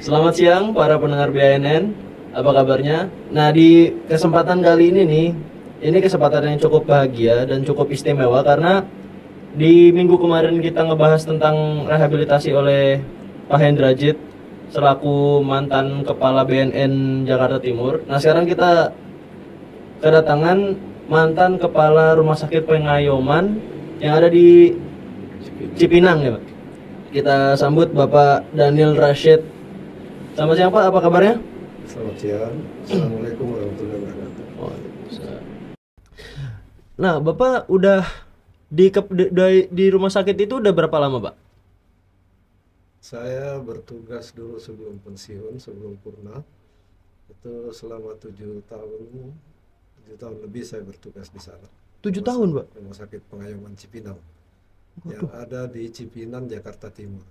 Selamat siang para pendengar BNN, apa kabarnya? Nah, di kesempatan kali ini nih, ini kesempatan yang cukup bahagia dan cukup istimewa karena di minggu kemarin kita ngebahas tentang rehabilitasi oleh Pak Hendrajit selaku mantan kepala BNN Jakarta Timur. Nah, sekarang kita kedatangan mantan kepala Rumah Sakit Pengayoman yang ada di Cipinang ya, Pak. Kita sambut Bapak Daniel Rashid. Selamat siang Pak, apa kabarnya? Selamat siang. Assalamualaikum warahmatullahi wabarakatuh. Waalaikumsalam. Nah, Bapak udah di rumah sakit itu udah berapa lama, Pak? Saya bertugas dulu sebelum pensiun, sebelum purna. Itu selama 7 tahun lebih saya bertugas di sana. 7 tahun, Pak? Rumah Sakit Pengayoman Cipinang. Yang ada di Cipinang, Jakarta Timur.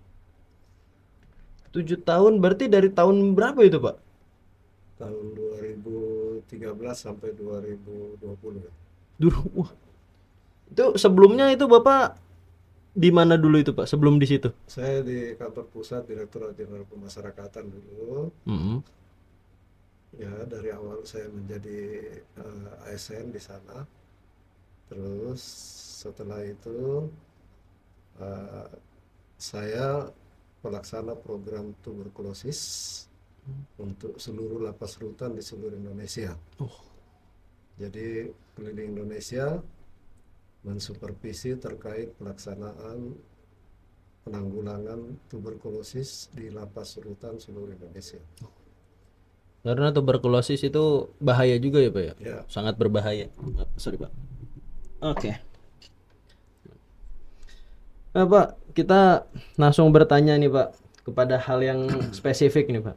7 tahun berarti dari tahun berapa itu, Pak? Tahun 2013 sampai 2020. Dulu, wah. Itu sebelumnya itu Bapak di mana dulu itu, Pak? Sebelum di situ? Saya di kantor pusat Direktorat Jenderal Pemasyarakatan dulu. Ya, dari awal saya menjadi ASN di sana. Terus setelah itu saya pelaksana program tuberkulosis untuk seluruh lapas rutan di seluruh Indonesia. Jadi keliling Indonesia mensupervisi terkait pelaksanaan penanggulangan tuberkulosis di lapas rutan seluruh Indonesia. Karena tuberkulosis itu bahaya juga ya, Pak ya? Ya. Sangat berbahaya. Sorry, Pak. Oke. Nah, Pak, kita langsung bertanya nih, Pak, kepada hal yang spesifik nih, Pak.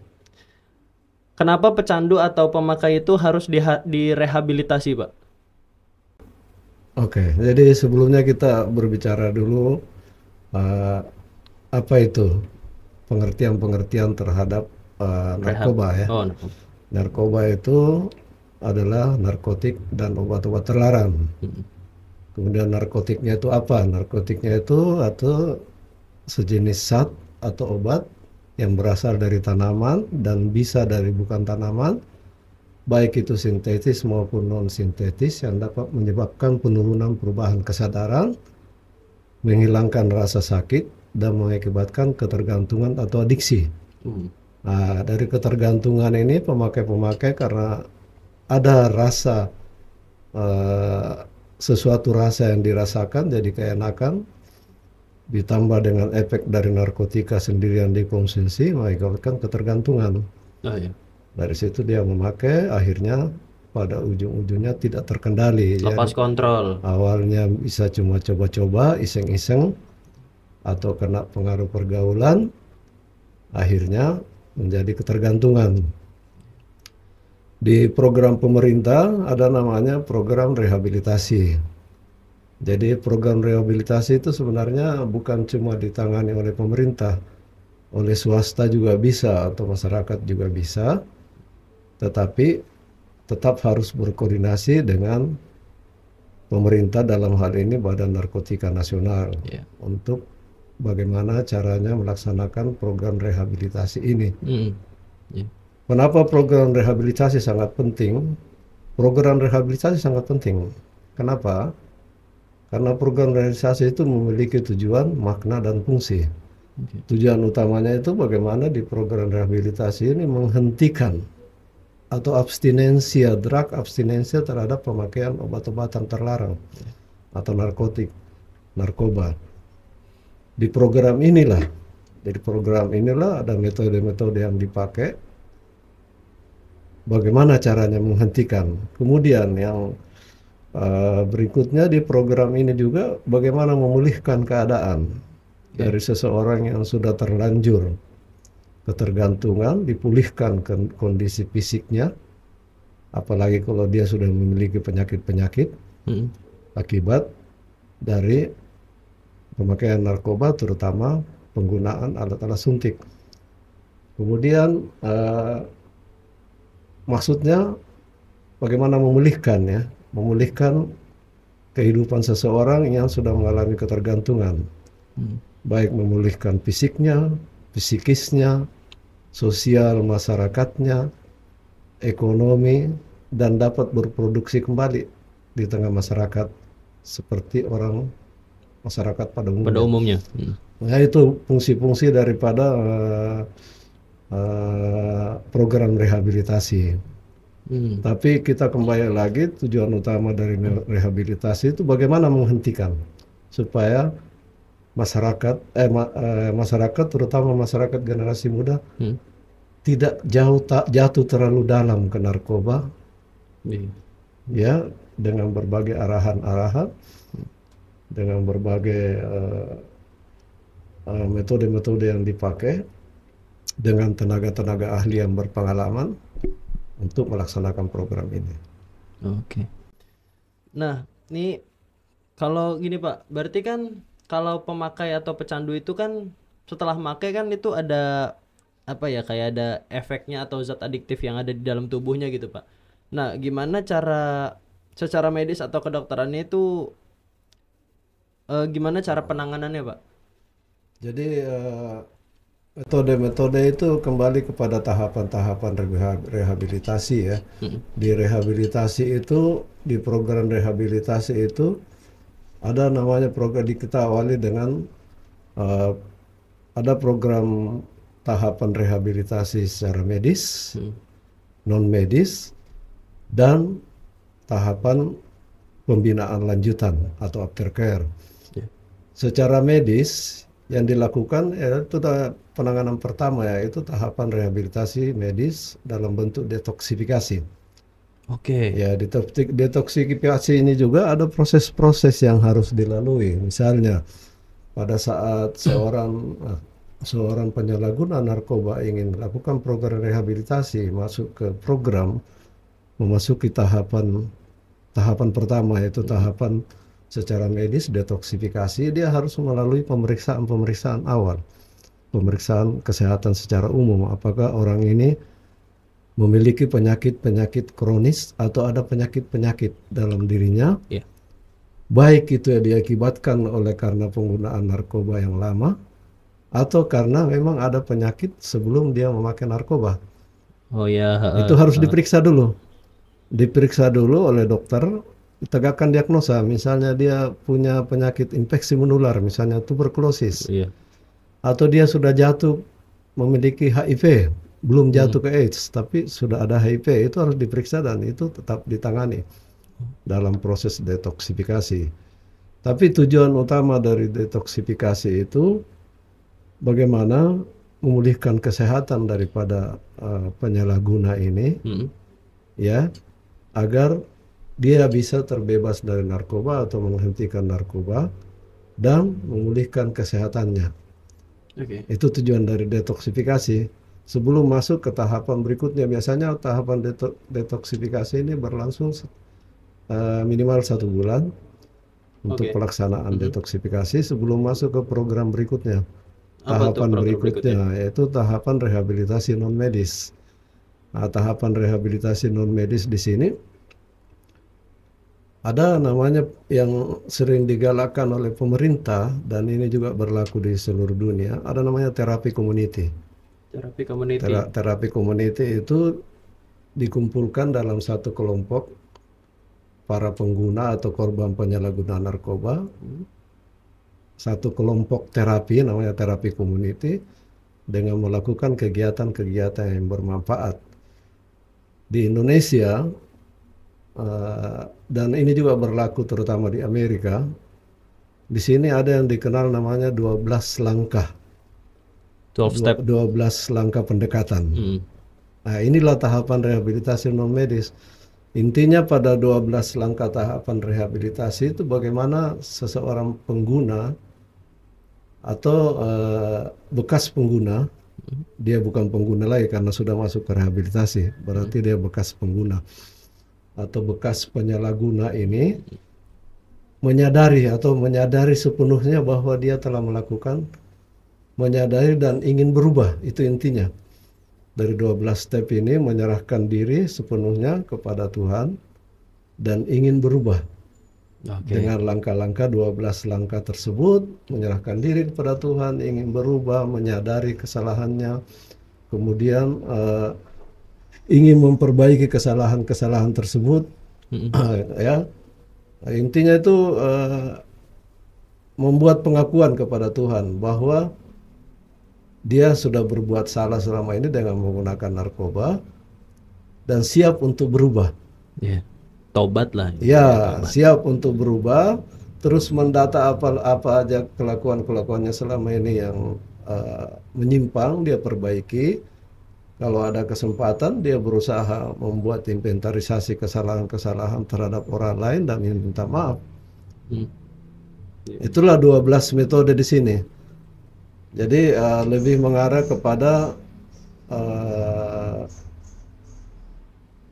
Kenapa pecandu atau pemakai itu harus direhabilitasi, Pak? Oke, jadi sebelumnya kita berbicara dulu apa itu pengertian-pengertian terhadap narkoba ya. Oh, narkoba. Narkoba itu adalah narkotik dan obat-obat terlarang. Kemudian narkotiknya itu apa? Narkotiknya itu atau sejenis zat atau obat yang berasal dari tanaman dan bisa dari bukan tanaman, baik itu sintetis maupun non-sintetis, yang dapat menyebabkan penurunan perubahan kesadaran, menghilangkan rasa sakit, dan mengakibatkan ketergantungan atau adiksi. Nah, dari ketergantungan ini pemakai-pemakai karena ada rasa sesuatu rasa yang dirasakan jadi keenakan, ditambah dengan efek dari narkotika sendiri yang dikonsumsi mengakibatkan ketergantungan. Iya. Dari situ dia memakai, akhirnya pada ujung-ujungnya tidak terkendali. Lepas kontrol. Awalnya bisa cuma coba-coba, iseng-iseng, atau kena pengaruh pergaulan, akhirnya menjadi ketergantungan. Di program pemerintah ada namanya program rehabilitasi. Jadi program rehabilitasi itu sebenarnya bukan cuma ditangani oleh pemerintah, oleh swasta juga bisa atau masyarakat juga bisa, tetapi tetap harus berkoordinasi dengan pemerintah, dalam hal ini Badan Narkotika Nasional, untuk bagaimana caranya melaksanakan program rehabilitasi ini. Kenapa program rehabilitasi sangat penting? Program rehabilitasi sangat penting. Kenapa? Karena program rehabilitasi itu memiliki tujuan, makna, dan fungsi. Tujuan utamanya itu bagaimana di program rehabilitasi ini menghentikan atau abstinensia, drug abstinensia terhadap pemakaian obat-obatan terlarang atau narkotik, narkoba. Di program inilah ada metode-metode yang dipakai, bagaimana caranya menghentikan. Kemudian yang berikutnya di program ini juga bagaimana memulihkan keadaan dari seseorang yang sudah terlanjur ketergantungan, dipulihkan kondisi fisiknya, apalagi kalau dia sudah memiliki penyakit-penyakit akibat dari pemakaian narkoba, terutama penggunaan alat-alat suntik. Kemudian maksudnya bagaimana memulihkan kehidupan seseorang yang sudah mengalami ketergantungan, baik memulihkan fisiknya, psikisnya, sosial masyarakatnya, ekonomi, dan dapat berproduksi kembali di tengah masyarakat seperti orang masyarakat pada pada umumnya. umumnya. Nah, itu fungsi-fungsi daripada program rehabilitasi. Tapi kita kembali lagi, tujuan utama dari rehabilitasi itu bagaimana menghentikan supaya masyarakat terutama masyarakat generasi muda tidak jatuh terlalu dalam ke narkoba, ya, dengan berbagai arahan-arahan, dengan berbagai metode-metode yang dipakai, dengan tenaga-tenaga ahli yang berpengalaman untuk melaksanakan program ini. Oke. Nah, ini kalau gini Pak, berarti kan kalau pemakai atau pecandu itu kan setelah pakai kan itu ada apa ya, kayak ada efeknya atau zat adiktif yang ada di dalam tubuhnya gitu Pak. Nah, gimana cara secara medis atau kedokterannya itu gimana cara penanganannya Pak? Jadi metode-metode itu kembali kepada tahapan-tahapan rehabilitasi ya. Di rehabilitasi itu, di program rehabilitasi itu ada namanya program, kita awali dengan ada program tahapan rehabilitasi secara medis, non medis, dan tahapan pembinaan lanjutan atau aftercare. Secara medis yang dilakukan yaitu penanganan pertama, yaitu tahapan rehabilitasi medis dalam bentuk detoksifikasi. Oke. Ya, detoksifikasi ini juga ada proses-proses yang harus dilalui. Misalnya pada saat seorang penyalahguna narkoba ingin melakukan program rehabilitasi, masuk ke program, memasuki tahapan pertama, yaitu tahapan secara medis detoksifikasi, dia harus melalui pemeriksaan awal, pemeriksaan kesehatan secara umum, apakah orang ini memiliki penyakit kronis atau ada penyakit dalam dirinya, baik itu yang diakibatkan oleh karena penggunaan narkoba yang lama atau karena memang ada penyakit sebelum dia memakai narkoba. Itu harus diperiksa dulu oleh dokter, ditegakkan diagnosa. Misalnya dia punya penyakit infeksi menular, misalnya tuberkulosis, atau dia sudah jatuh memiliki HIV, belum jatuh ke AIDS tapi sudah ada HIV, itu harus diperiksa dan itu tetap ditangani dalam proses detoksifikasi. Tapi tujuan utama dari detoksifikasi itu bagaimana memulihkan kesehatan daripada penyalahguna ini, ya, agar dia bisa terbebas dari narkoba atau menghentikan narkoba dan memulihkan kesehatannya. Itu tujuan dari detoksifikasi. Sebelum masuk ke tahapan berikutnya, biasanya tahapan detoksifikasi ini berlangsung minimal 1 bulan untuk pelaksanaan detoksifikasi sebelum masuk ke program berikutnya. Tahapan berikutnya yaitu tahapan rehabilitasi non medis. Nah, tahapan rehabilitasi non medis di sini ada namanya yang sering digalakkan oleh pemerintah dan ini juga berlaku di seluruh dunia, ada namanya terapi community. Terapi community itu dikumpulkan dalam satu kelompok para pengguna atau korban penyalahgunaan narkoba. Satu kelompok terapi namanya terapi community dengan melakukan kegiatan-kegiatan yang bermanfaat. Di Indonesia dan ini juga berlaku terutama di Amerika. Di sini ada yang dikenal namanya 12 langkah. 12 langkah pendekatan. Nah, inilah tahapan rehabilitasi non medis. Intinya pada 12 langkah tahapan rehabilitasi itu bagaimana seseorang pengguna atau bekas pengguna, dia bukan pengguna lagi karena sudah masuk ke rehabilitasi, berarti dia bekas pengguna atau bekas penyalahguna ini menyadari sepenuhnya bahwa dia telah menyadari dan ingin berubah. Itu intinya dari 12 step ini, menyerahkan diri sepenuhnya kepada Tuhan dan ingin berubah. Dengan langkah-langkah 12 langkah tersebut, menyerahkan diri kepada Tuhan, ingin berubah, menyadari kesalahannya, kemudian ingin memperbaiki kesalahan-kesalahan tersebut, ya intinya itu membuat pengakuan kepada Tuhan bahwa dia sudah berbuat salah selama ini dengan menggunakan narkoba dan siap untuk berubah. Ya, tobat lah. Ya, siap untuk berubah, terus mendata apa aja kelakuannya selama ini yang menyimpang, dia perbaiki. Kalau ada kesempatan, dia berusaha membuat inventarisasi kesalahan-kesalahan terhadap orang lain dan minta maaf. Itulah 12 metode di sini. Jadi lebih mengarah kepada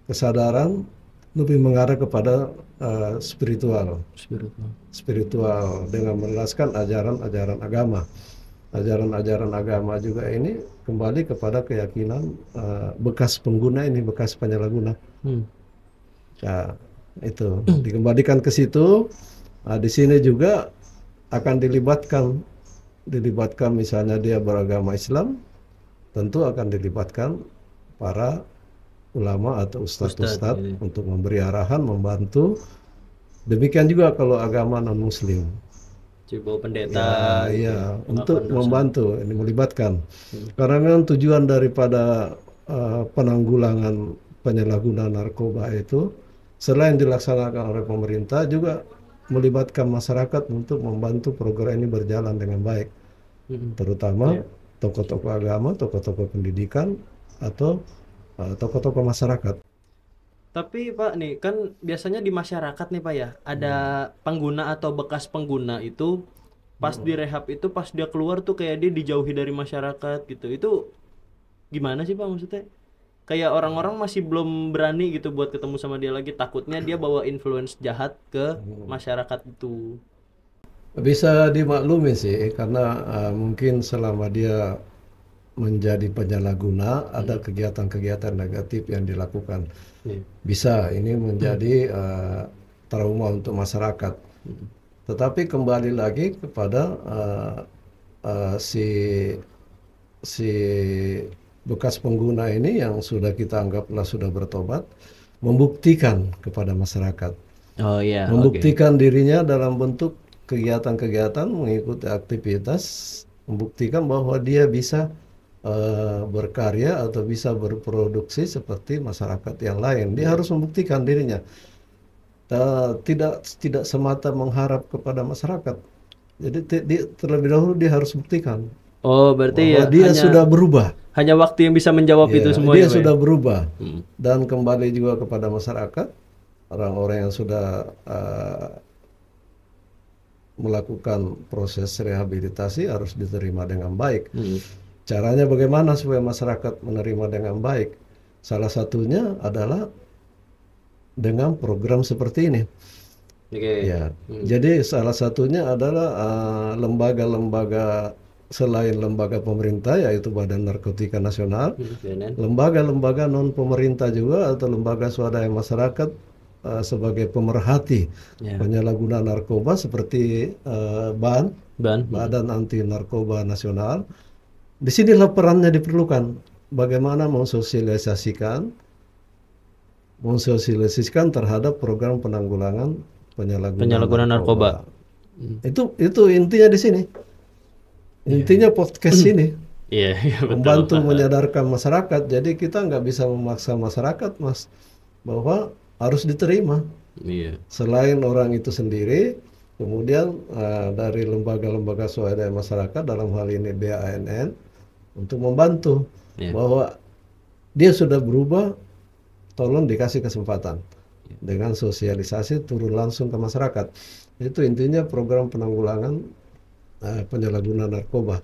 kesadaran, lebih mengarah kepada spiritual dengan menjelaskan ajaran-ajaran agama. Ajaran-ajaran agama juga ini kembali kepada keyakinan bekas pengguna ini, bekas penyalahguna. Ya, itu dikembalikan ke situ. Di sini juga akan dilibatkan misalnya dia beragama Islam, tentu akan dilibatkan para ulama atau ustadz untuk memberi arahan, membantu. Demikian juga kalau agama non-Muslim. Coba pendeta, ya, untuk membantu, ini melibatkan. Karena memang tujuan daripada penanggulangan penyalahgunaan narkoba itu selain dilaksanakan oleh pemerintah juga melibatkan masyarakat untuk membantu program ini berjalan dengan baik, terutama tokoh-tokoh agama, tokoh-tokoh pendidikan, atau tokoh-tokoh masyarakat. Tapi Pak nih kan biasanya di masyarakat nih Pak ya ada pengguna atau bekas pengguna itu pas direhab itu pas dia keluar tuh kayak dia dijauhi dari masyarakat gitu. Itu gimana sih Pak maksudnya? Kayak orang-orang masih belum berani gitu buat ketemu sama dia lagi, takutnya dia bawa influence jahat ke masyarakat itu. Bisa dimaklumi sih karena mungkin selama dia menjadi penyalahguna ada kegiatan-kegiatan negatif yang dilakukan. Bisa ini menjadi trauma untuk masyarakat. Tetapi kembali lagi kepada si bekas pengguna ini yang sudah kita anggaplah sudah bertobat, membuktikan kepada masyarakat. Oh iya. Membuktikan dirinya dalam bentuk kegiatan-kegiatan, mengikuti aktivitas, membuktikan bahwa dia bisa berkarya atau bisa berproduksi seperti masyarakat yang lain. Dia harus membuktikan dirinya. Tidak semata mengharap kepada masyarakat. Jadi terlebih dahulu dia harus buktikan. Oh, berarti bahwa dia sudah berubah. Hanya waktu yang bisa menjawab itu semua. Dia sudah berubah. Dan kembali juga kepada masyarakat, orang-orang yang sudah melakukan proses rehabilitasi harus diterima dengan baik. Caranya bagaimana supaya masyarakat menerima dengan baik? Salah satunya adalah dengan program seperti ini. Ya, jadi salah satunya adalah lembaga-lembaga selain lembaga pemerintah yaitu Badan Narkotika Nasional, lembaga-lembaga non pemerintah juga atau lembaga swadaya masyarakat sebagai pemerhati penyalahgunaan narkoba seperti Badan Anti Narkoba Nasional. Di sinilah perannya diperlukan. Bagaimana mensosialisasikan terhadap program penanggulangan penyalahgunaan narkoba. Itu intinya di sini. Intinya podcast ini. Membantu menyadarkan masyarakat. Jadi kita nggak bisa memaksa masyarakat, Mas, bahwa harus diterima. Selain orang itu sendiri, kemudian dari lembaga-lembaga swadaya masyarakat dalam hal ini BANN untuk membantu bahwa dia sudah berubah, tolong dikasih kesempatan dengan sosialisasi turun langsung ke masyarakat. Itu intinya program penanggulangan penyalahgunaan narkoba.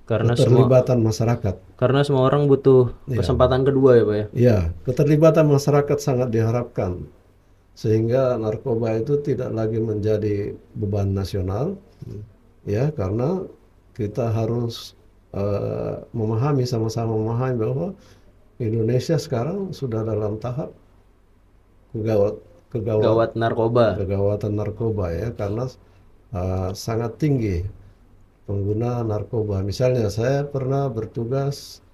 Karena keterlibatan masyarakat. Karena semua orang butuh kesempatan kedua ya Pak ya. Iya, keterlibatan masyarakat sangat diharapkan sehingga narkoba itu tidak lagi menjadi beban nasional, ya karena kita harus sama-sama memahami bahwa Indonesia sekarang sudah dalam tahap kegawatan narkoba ya karena sangat tinggi pengguna narkoba. Misalnya saya pernah bertugas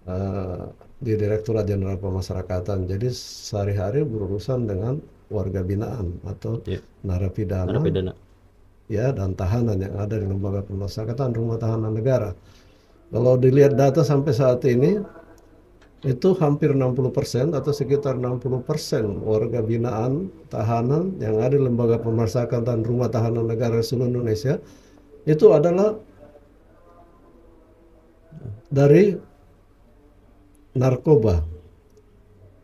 eh, di Direktorat Jenderal Pemasyarakatan. Jadi sehari-hari berurusan dengan warga binaan atau Ya, narapidana narapidana. ya dan tahanan yang ada di lembaga pemasyarakatan rumah tahanan negara. Kalau dilihat data sampai saat ini itu hampir 60% atau sekitar 60% warga binaan tahanan yang ada di lembaga pemasyarakatan rumah tahanan negara seluruh Indonesia itu adalah dari narkoba.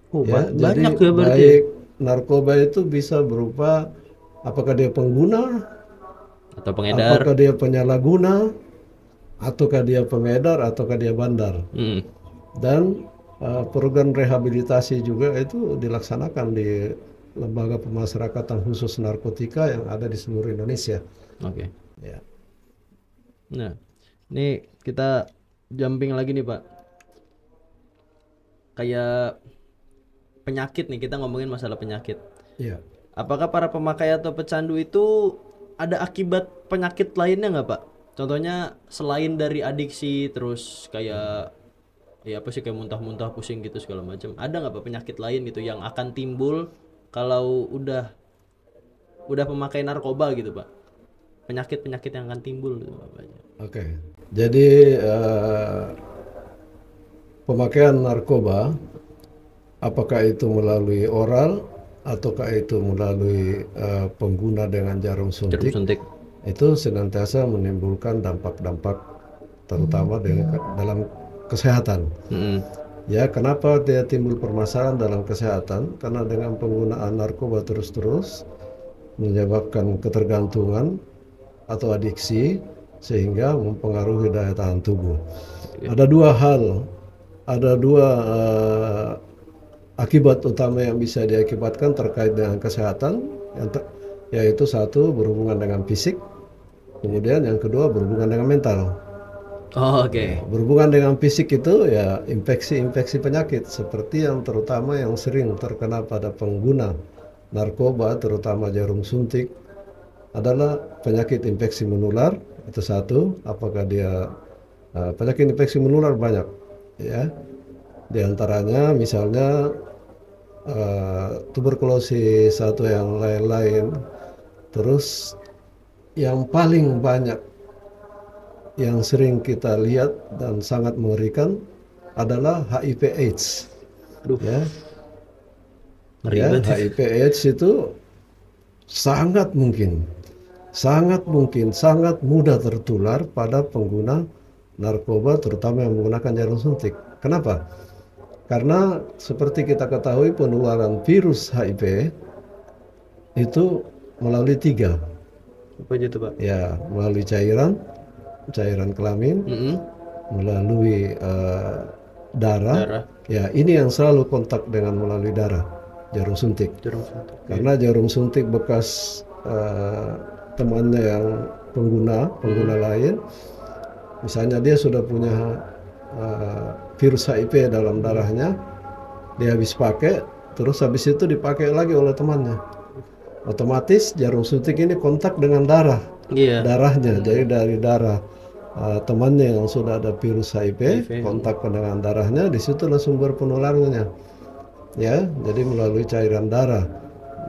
Oh, Ya, banyak jadi ya berarti ya? baik narkoba itu bisa berupa apakah dia pengguna, Atau pengedar. apakah dia penyalahguna, ataukah dia pengedar, ataukah dia bandar. Mm. Dan program rehabilitasi juga itu dilaksanakan di lembaga pemasyarakatan khusus narkotika yang ada di seluruh Indonesia. Oke. Ya, Nah, ini kita jumping lagi nih Pak. Kayak penyakit nih, kita ngomongin masalah penyakit. iya. Apakah para pemakai atau pecandu itu ada akibat penyakit lainnya nggak Pak? Contohnya selain dari adiksi, terus kayak ya apa sih, kayak muntah-muntah, pusing gitu segala macam. Ada nggak Pak penyakit lain gitu yang akan timbul kalau udah pemakai narkoba gitu Pak? Penyakit-penyakit yang akan timbul gitu Pak banyak. Oke. Jadi pemakaian narkoba, apakah itu melalui oral ataukah itu melalui pengguna dengan jarum Jarum suntik, suntik. itu senantiasa menimbulkan dampak-dampak terutama dalam kesehatan. Mm-mm. Ya, kenapa dia timbul permasalahan dalam kesehatan? Karena dengan penggunaan narkoba terus-terus menyebabkan ketergantungan atau adiksi sehingga mempengaruhi daya tahan tubuh. Oke. Ada dua hal, ada dua akibat utama yang bisa diakibatkan terkait dengan kesehatan, yaitu satu berhubungan dengan fisik, kemudian yang kedua berhubungan dengan mental. Oh, oke. Berhubungan dengan fisik itu ya infeksi-infeksi penyakit seperti yang terutama yang sering terkena pada pengguna narkoba terutama jarum suntik adalah penyakit infeksi menular. Itu satu, apakah dia penyakit infeksi menular banyak ya. Di antaranya misalnya tuberkulosis atau yang lain-lain. Terus yang paling banyak yang sering kita lihat dan sangat mengerikan adalah HIV AIDS. Aduh, Ya, ngeri ya banget. HIV AIDS itu sangat mungkin, sangat mudah tertular pada pengguna narkoba terutama yang menggunakan jarum suntik. Kenapa? Karena seperti kita ketahui penularan virus HIV itu melalui tiga, Apa aja tuh Pak? ya melalui cairan kelamin, Mm-mm. melalui darah. Darah. Ya, ini yang selalu kontak dengan melalui darah, jarum suntik. Jarum suntik. Karena jarum suntik bekas temannya yang pengguna lain, misalnya dia sudah punya virus HIV dalam darahnya, dia habis pakai, terus habis itu dipakai lagi oleh temannya. Otomatis jarum suntik ini kontak dengan Iya. darahnya, jadi dari darah temannya yang sudah ada virus HIV, HIV. kontak dengan darahnya, di situ sumber penularannya. Ya, jadi melalui cairan darah.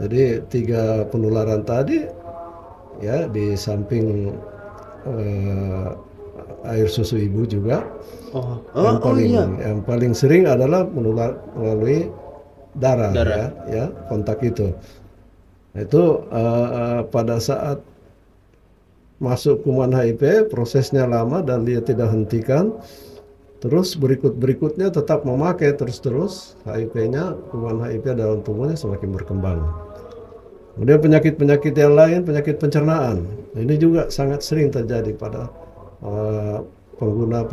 Jadi tiga penularan tadi, ya di samping air susu ibu juga, Oh, yang iya. paling sering adalah menular melalui darah, Darah. ya kontak itu. Itu pada saat masuk kuman HIV prosesnya lama dan dia tidak hentikan, terus berikutnya tetap memakai terus HIV-nya, kuman HIV dalam tubuhnya semakin berkembang. Kemudian penyakit-penyakit yang lain, penyakit pencernaan, ini juga sangat sering terjadi pada pengguna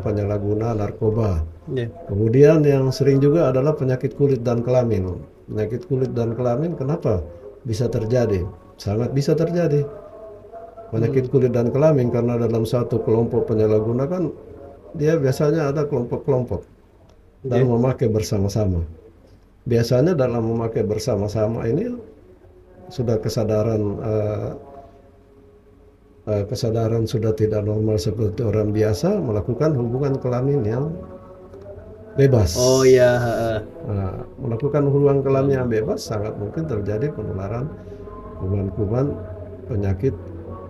penyalahguna narkoba. Iya. Kemudian yang sering juga adalah penyakit kulit dan kelamin. Penyakit kulit dan kelamin kenapa bisa terjadi? Sangat bisa terjadi. Penyakit kulit dan kelamin karena dalam satu kelompok penyalahguna kan dia biasanya ada kelompok-kelompok dan memakai bersama-sama. Biasanya dalam memakai bersama-sama ini sudah kesadaran sudah tidak normal seperti orang biasa melakukan hubungan kelamin yang bebas. Oh iya, heeh. Nah, melakukan hubungan kelamin yang bebas sangat mungkin terjadi penularan kuman-kuman penyakit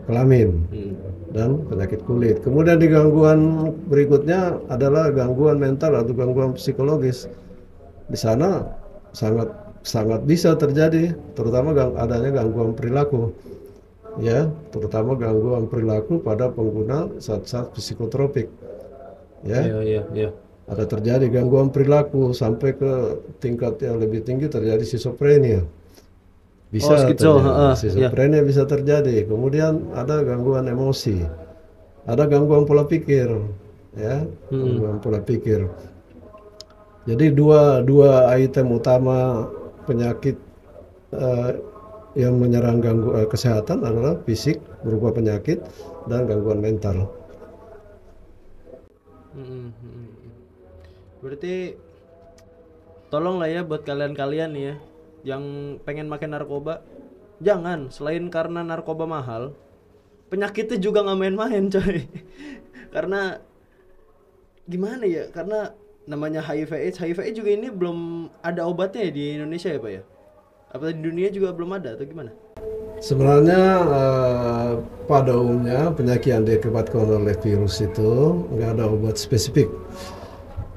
kelamin Hmm. dan penyakit kulit. Kemudian di gangguan berikutnya adalah gangguan mental atau gangguan psikologis. Di sana sangat sangat bisa terjadi, terutama adanya gangguan perilaku, ya, terutama gangguan perilaku pada pengguna zat-zat psikotropik, ya. Iya, iya, iya. Ada terjadi gangguan perilaku sampai ke tingkat yang lebih tinggi terjadi schizophrenia. Oh, Bisa skitso, terjadi, heeh, ya. schizophrenia bisa terjadi. Kemudian ada gangguan emosi, ada gangguan pola pikir, ya, Hmm. gangguan pola pikir. Jadi dua dua item utama penyakit eh, yang menyerang kesehatan adalah fisik berupa penyakit dan gangguan mental. Hmm, hmm, hmm. Berarti tolong lah ya buat kalian-kalian nih ya yang pengen makan narkoba, jangan, selain karena narkoba mahal, penyakitnya juga nggak main-main coy. Karena gimana ya, karena namanya HIV AIDS juga ini belum ada obatnya ya di Indonesia ya Pak ya, apa di dunia juga belum ada atau gimana? Sebenarnya pada umumnya penyakit yang diakibatkan oleh virus itu nggak ada obat spesifik.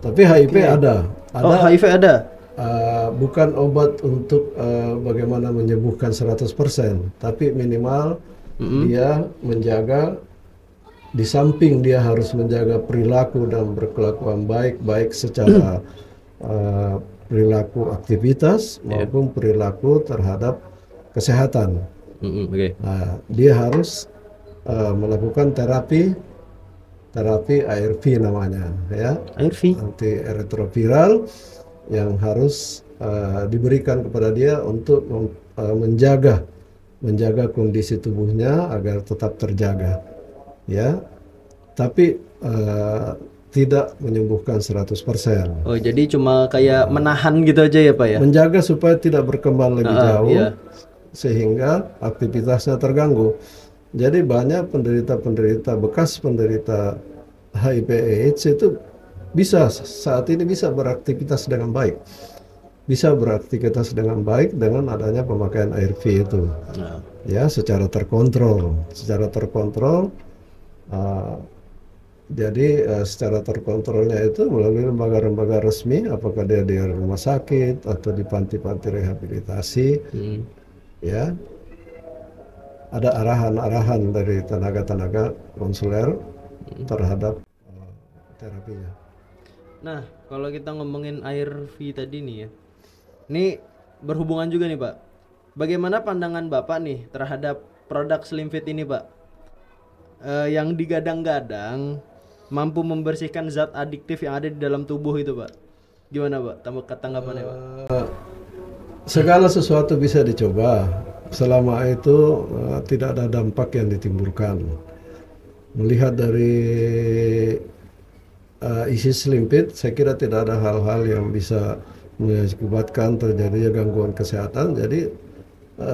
Tapi HIV Oke. Oh, ada HIV ada. bukan obat untuk bagaimana menyembuhkan 100%, tapi minimal dia menjaga, di samping dia harus menjaga perilaku dan berkelakuan baik secara perilaku aktivitas maupun perilaku terhadap kesehatan. Oke. Nah, dia harus melakukan terapi ARV namanya, ya, ARV. antiretroviral yang harus diberikan kepada dia untuk menjaga kondisi tubuhnya agar tetap terjaga, ya. Tapi tidak menyembuhkan 100%. Oh, jadi cuma kayak menahan gitu aja ya Pak ya? Menjaga supaya tidak berkembang lebih jauh, Iya. sehingga aktivitasnya terganggu. Jadi banyak bekas penderita HIV/AIDS itu saat ini bisa beraktivitas dengan baik. Bisa beraktivitas dengan baik dengan adanya pemakaian ARV itu. Nah. Ya, secara terkontrol. Jadi secara terkontrolnya itu melalui lembaga-lembaga resmi, apakah dia di rumah sakit atau di panti-panti rehabilitasi, ya, ada arahan-arahan dari tenaga-tenaga konselor terhadap terapinya. Nah, kalau kita ngomongin ARV tadi nih ya, ini berhubungan juga nih Pak. Bagaimana pandangan Bapak nih terhadap produk Slim Fit ini Pak? Yang digadang-gadang mampu membersihkan zat adiktif yang ada di dalam tubuh itu Pak. Gimana Pak? Tanggapannya Pak? Segala sesuatu bisa dicoba selama itu tidak ada dampak yang ditimbulkan. Melihat dari isi Slim Fit, saya kira tidak ada hal-hal yang bisa mengakibatkan terjadinya gangguan kesehatan. Jadi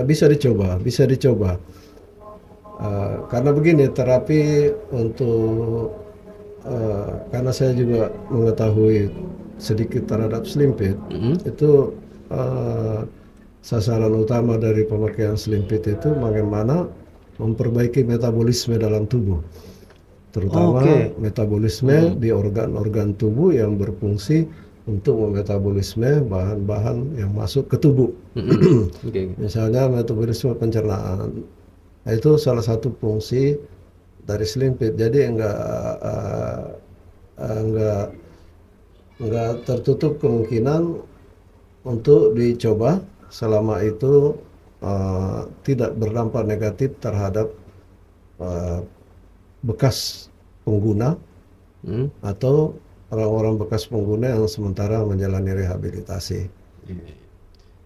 bisa dicoba. Karena begini, terapi untuk karena saya juga mengetahui sedikit terhadap Slim Fit, itu sasaran utama dari pemakaian Slim Fit itu bagaimana memperbaiki metabolisme dalam tubuh, terutama metabolisme di organ-organ tubuh yang berfungsi untuk memetabolisme bahan-bahan yang masuk ke tubuh. Misalnya metabolisme pencernaan. Nah, itu salah satu fungsi dari Slim Fit. Jadi enggak tertutup kemungkinan untuk dicoba selama itu tidak berdampak negatif terhadap bekas pengguna atau orang-orang bekas pengguna yang sementara menjalani rehabilitasi.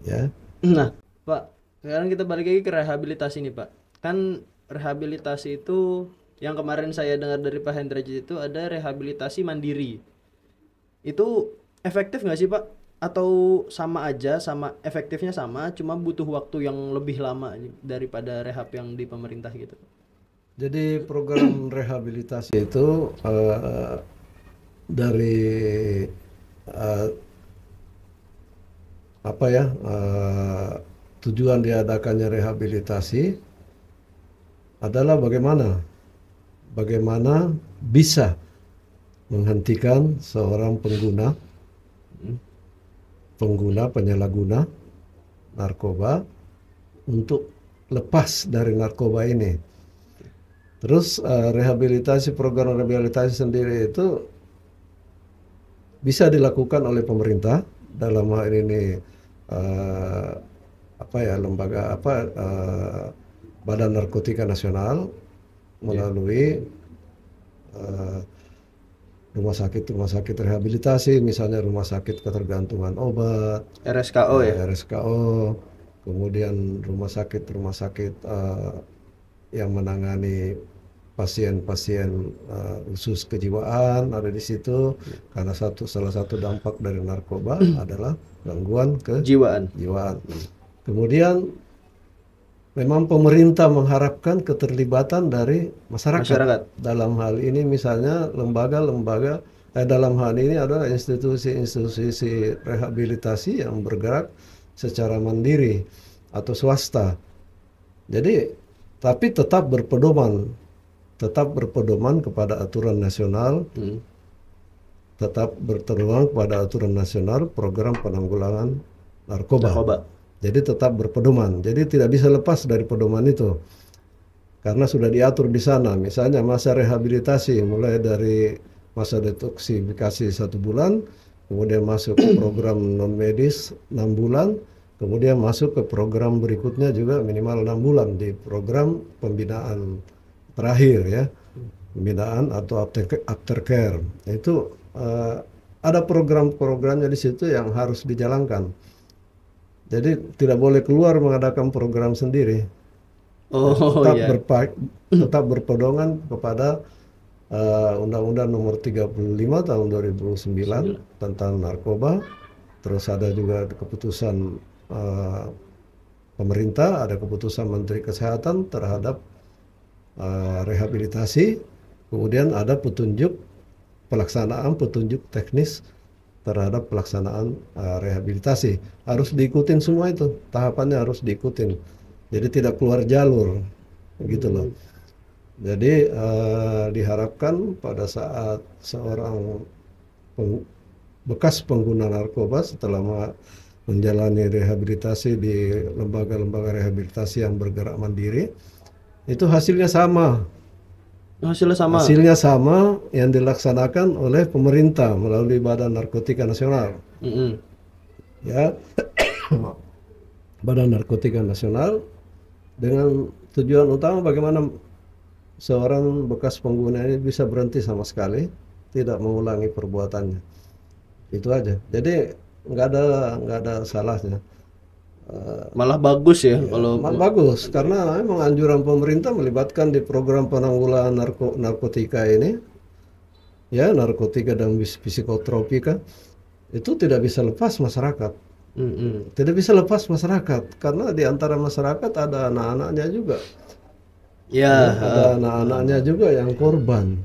Ya. Nah, Pak, sekarang kita balik lagi ke rehabilitasi nih Pak. Kan rehabilitasi itu yang kemarin saya dengar dari Pak Hendrajit itu ada rehabilitasi mandiri. Itu efektif nggak sih Pak? Atau sama aja, sama efektifnya sama, cuma butuh waktu yang lebih lama daripada rehab yang di pemerintah gitu? Jadi program rehabilitasi itu dari eh, apa ya, tujuan diadakannya rehabilitasi adalah bagaimana bisa menghentikan seorang penyalahguna narkoba untuk lepas dari narkoba ini. Terus program rehabilitasi sendiri itu bisa dilakukan oleh pemerintah, dalam hal ini Badan Narkotika Nasional melalui rumah sakit rehabilitasi, misalnya rumah sakit ketergantungan obat, RSKO ya. RSKO, kemudian rumah sakit yang menangani pasien-pasien khusus kejiwaan ada di situ, karena salah satu dampak dari narkoba adalah gangguan kejiwaan. Kemudian memang pemerintah mengharapkan keterlibatan dari masyarakat. Dalam hal ini misalnya lembaga-lembaga, dalam hal ini adalah institusi rehabilitasi yang bergerak secara mandiri atau swasta. Jadi, tapi tetap berpedoman kepada aturan nasional, program penanggulangan narkoba. Jadi tetap berpedoman. Jadi tidak bisa lepas dari pedoman itu, karena sudah diatur di sana. Misalnya masa rehabilitasi mulai dari masa detoksifikasi 1 bulan, kemudian masuk ke program non medis 6 bulan, kemudian masuk ke program berikutnya juga minimal 6 bulan di program pembinaan terakhir ya, pembinaan atau aftercare. Itu ada program-programnya di situ yang harus dijalankan. Jadi tidak boleh keluar mengadakan program sendiri. Tetap berpedoman kepada Undang-Undang Nomor 35 Tahun 2009 tentang narkoba. Terus ada juga keputusan pemerintah, ada keputusan Menteri Kesehatan terhadap rehabilitasi. Kemudian ada petunjuk teknis terhadap pelaksanaan rehabilitasi. Harus diikutin semua itu, tahapannya harus diikutin. Jadi tidak keluar jalur, gitu loh. Jadi diharapkan pada saat seorang bekas pengguna narkoba setelah menjalani rehabilitasi di lembaga-lembaga rehabilitasi yang bergerak mandiri, itu hasilnya sama. Hasilnya sama yang dilaksanakan oleh pemerintah melalui Badan Narkotika Nasional. Ya, Badan Narkotika Nasional dengan tujuan utama bagaimana seorang bekas pengguna ini bisa berhenti sama sekali, tidak mengulangi perbuatannya. Itu aja. Jadi nggak ada salahnya. Malah bagus ya, kalau bagus, karena memang anjuran pemerintah melibatkan di program penanggulangan narkotika ini, ya, narkotika dan psikotropika, itu tidak bisa lepas masyarakat. Tidak bisa lepas masyarakat, karena di antara masyarakat ada anak-anaknya juga. Ada anak-anaknya juga yang korban.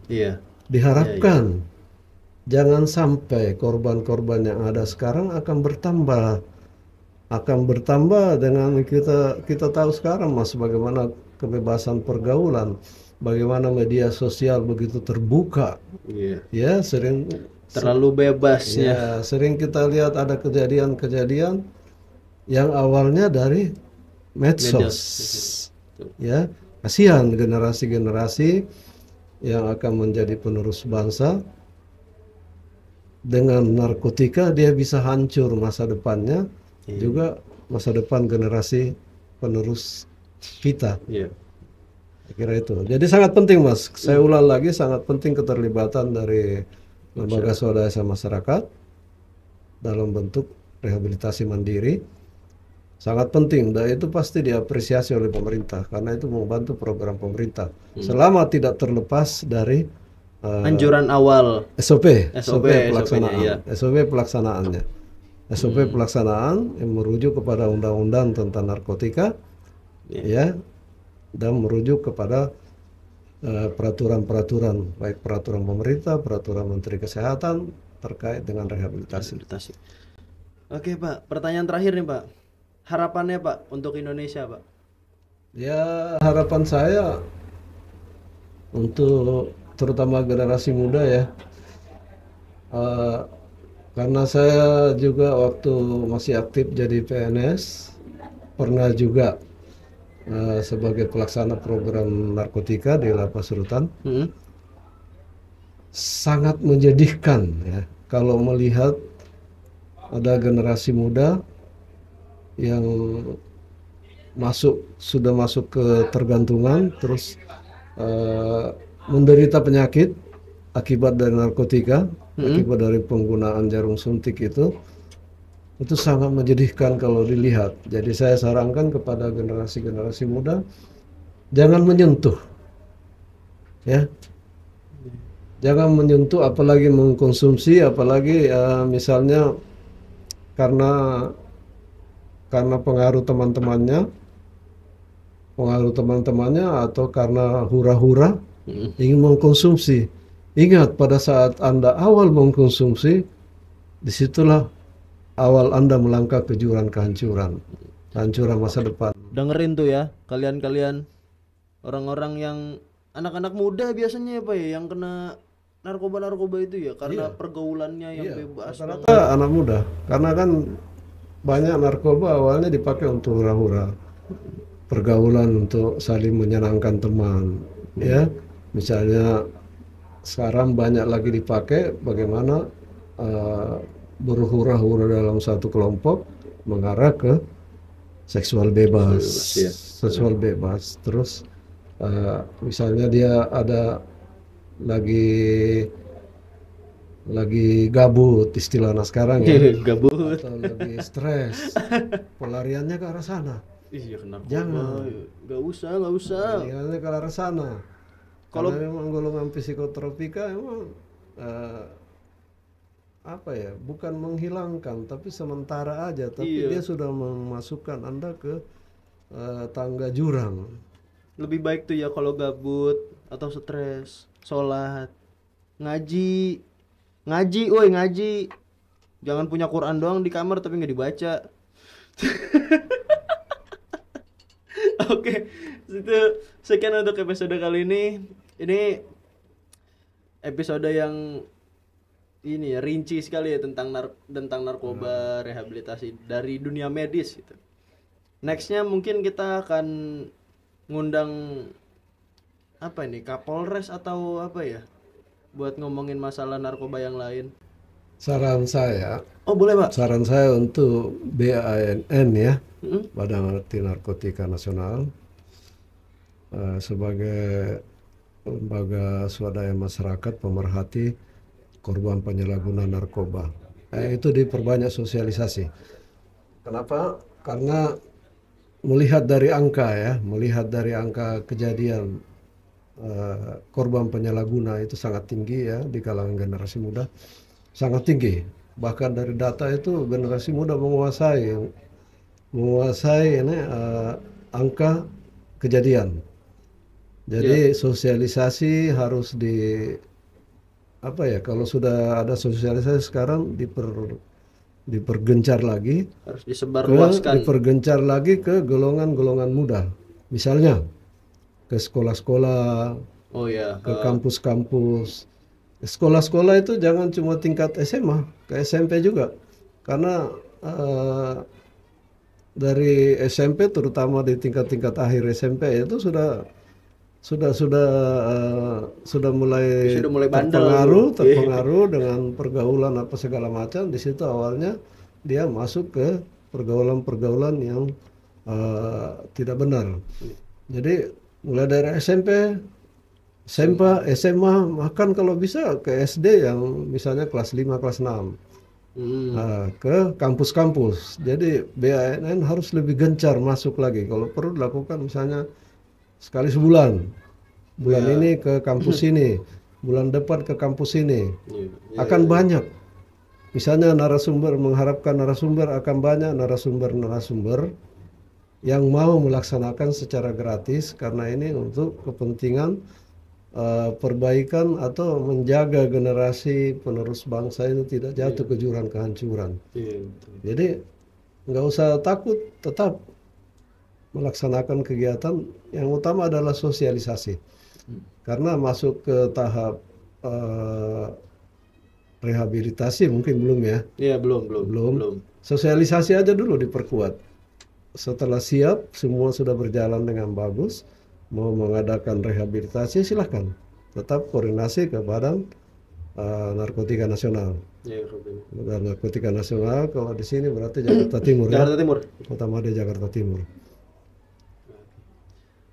Diharapkan jangan sampai korban-korban yang ada sekarang akan bertambah dengan kita tahu sekarang, Mas, bagaimana kebebasan pergaulan, bagaimana media sosial begitu terbuka. Ya, sering terlalu bebasnya. Ya, sering kita lihat ada kejadian-kejadian yang awalnya dari medsos. Ya, kasihan generasi-generasi yang akan menjadi penerus bangsa. Dengan narkotika dia bisa hancur masa depannya. Juga masa depan generasi penerus kita. Saya kira itu. Jadi sangat penting, Mas. Saya ulang lagi, sangat penting keterlibatan dari lembaga swadaya masyarakat dalam bentuk rehabilitasi mandiri. Sangat penting, dan itu pasti diapresiasi oleh pemerintah karena itu membantu program pemerintah. Selama tidak terlepas dari anjuran awal SOP pelaksanaan. SOP pelaksanaannya. SOP pelaksanaan yang merujuk kepada undang-undang tentang narkotika, ya, dan merujuk kepada peraturan-peraturan, baik peraturan pemerintah, peraturan Menteri Kesehatan, terkait dengan rehabilitasi. Oke Pak, pertanyaan terakhir nih Pak. Harapannya Pak untuk Indonesia Pak. Ya, harapan saya untuk terutama generasi muda ya, eh, karena saya juga waktu masih aktif jadi PNS, pernah juga sebagai pelaksana program narkotika di Lapas Rutan. Sangat menyedihkan ya kalau melihat ada generasi muda yang sudah masuk ke tergantungan, terus menderita penyakit akibat dari narkotika, akibat dari penggunaan jarum suntik itu sangat menyedihkan kalau dilihat. Jadi saya sarankan kepada generasi muda, jangan menyentuh, ya, jangan menyentuh, apalagi mengkonsumsi, apalagi misalnya karena pengaruh teman-temannya atau karena hura-hura ingin mengkonsumsi. Ingat, pada saat Anda awal mengkonsumsi, disitulah awal Anda melangkah ke jurang kehancuran masa depan. Dengerin tuh ya, kalian orang-orang yang anak-anak muda biasanya ya Pak ya, yang kena narkoba itu ya, karena pergaulannya yang bebas. Rata-rata anak muda, karena kan banyak narkoba awalnya dipakai untuk hura-hura, pergaulan untuk saling menyenangkan teman, ya. Misalnya sekarang banyak lagi dipakai bagaimana berhura-hura dalam satu kelompok mengarah ke seksual bebas. Terus misalnya dia ada lagi gabut, istilahnya sekarang ya, gabut atau lagi stres, pelariannya ke arah sana. Iya, kenapa? Jangan, nggak usah. pelariannya ke arah sana. Kalau memang golongan psikotropika emang bukan menghilangkan, tapi sementara aja, tapi dia sudah memasukkan Anda ke tangga jurang. Lebih baik tuh ya kalau gabut atau stres, sholat, ngaji. Jangan punya Quran doang di kamar tapi nggak dibaca. Oke, itu sekian untuk episode kali ini. Ini episode yang ini ya, rinci sekali ya tentang narkoba, rehabilitasi dari dunia medis gitu. Nextnya mungkin kita akan ngundang Kapolres atau apa ya, buat ngomongin masalah narkoba yang lain. Saran saya, boleh Pak. Saran saya untuk BANN ya, Badan Anti Narkotika Nasional, sebagai lembaga swadaya masyarakat pemerhati korban penyalahgunaan narkoba, itu diperbanyak sosialisasi. Kenapa? Karena melihat dari angka kejadian korban penyalahguna itu sangat tinggi ya di kalangan generasi muda, sangat tinggi. Bahkan dari data itu generasi muda menguasai ini angka kejadian. Jadi sosialisasi harus kalau sudah ada sosialisasi sekarang dipergencar lagi, harus disebarluaskan, dipergencar lagi ke golongan-golongan muda. Misalnya ke sekolah-sekolah, ke kampus-kampus. Sekolah-sekolah itu jangan cuma tingkat SMA, ke SMP juga. Karena dari SMP, terutama di tingkat-tingkat akhir SMP itu sudah mulai terpengaruh dengan pergaulan apa segala macam. Di situ awalnya dia masuk ke pergaulan yang tidak benar. Jadi mulai dari SMP, SMA, bahkan kalau bisa ke SD yang misalnya kelas 5, kelas 6. Ke kampus-kampus. Jadi BANN harus lebih gencar masuk lagi. Kalau perlu dilakukan misalnya sekali sebulan. Bulan ini ke kampus ini, bulan depan ke kampus ini. Akan banyak. Misalnya mengharapkan narasumber akan banyak narasumber yang mau melaksanakan secara gratis, karena ini untuk kepentingan perbaikan atau menjaga generasi penerus bangsa ini tidak jatuh ke jurang kehancuran. Iya, betul. Jadi nggak usah takut, tetap melaksanakan kegiatan. Yang utama adalah sosialisasi. Karena masuk ke tahap rehabilitasi mungkin belum ya. Iya, belum. Sosialisasi aja dulu diperkuat. Setelah siap, semua sudah berjalan dengan bagus, mau mengadakan rehabilitasi silahkan. Tetap koordinasi ke Badan Narkotika Nasional. Iya, Robin. Badan Narkotika Nasional kalau di sini berarti Jakarta Timur ya. Jakarta Timur. Kota Made Jakarta Timur.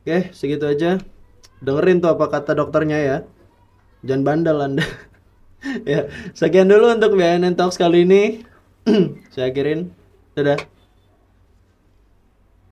Oke, segitu aja. Dengerin tuh apa kata dokternya ya. Jangan bandel Anda. Ya, sekian dulu untuk BNN Talks kali ini. Saya akhirin. Dadah.